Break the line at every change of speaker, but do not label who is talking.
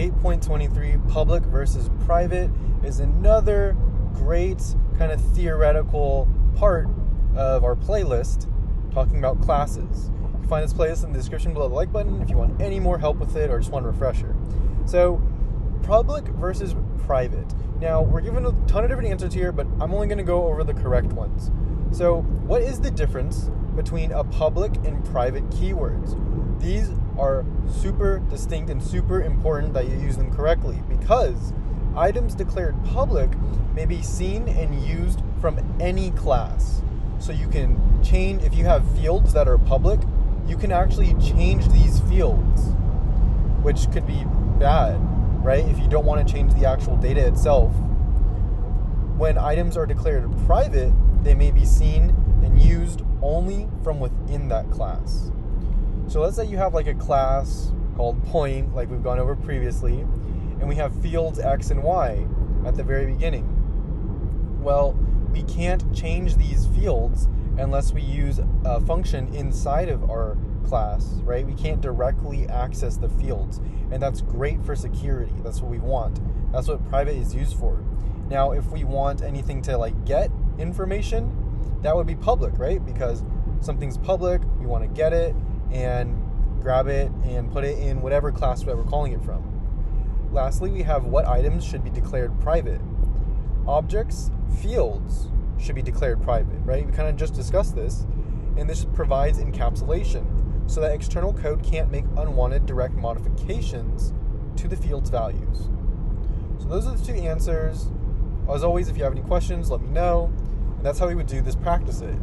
8.23, public versus private, is another great kind of theoretical part of our playlist talking about classes. You can find this playlist in the description below the like button if you want any more help with it or just want a refresher. So, public versus private. Now, we're given a ton of different answers here, but I'm only going to go over the correct ones. So, what is the difference between a public and private keywords? These are super distinct and super important that you use them correctly, because items declared public may be seen and used from any class. So you can change, if you have fields that are public, you can actually change these fields, which could be bad, right? If you don't want to change the actual data itself. When items are declared private, they may be seen and used only from within that class. So let's say you have like a class called point, like we've gone over previously, and we have fields X and Y at the very beginning. Well, we can't change these fields unless we use a function inside of our class, right? We can't directly access the fields, and that's great for security. That's what we want. That's what private is used for. Now, if we want anything to like get information, that would be public, right? Because something's public, we want to get it and grab it and put it in whatever class that we're calling it from. Lastly, we have what items should be declared private. Objects, fields should be declared private, right? We kind of just discussed this, and this provides encapsulation so that external code can't make unwanted direct modifications to the field's values. So those are the two answers. As always, if you have any questions, let me know. And that's how we would do this practice it.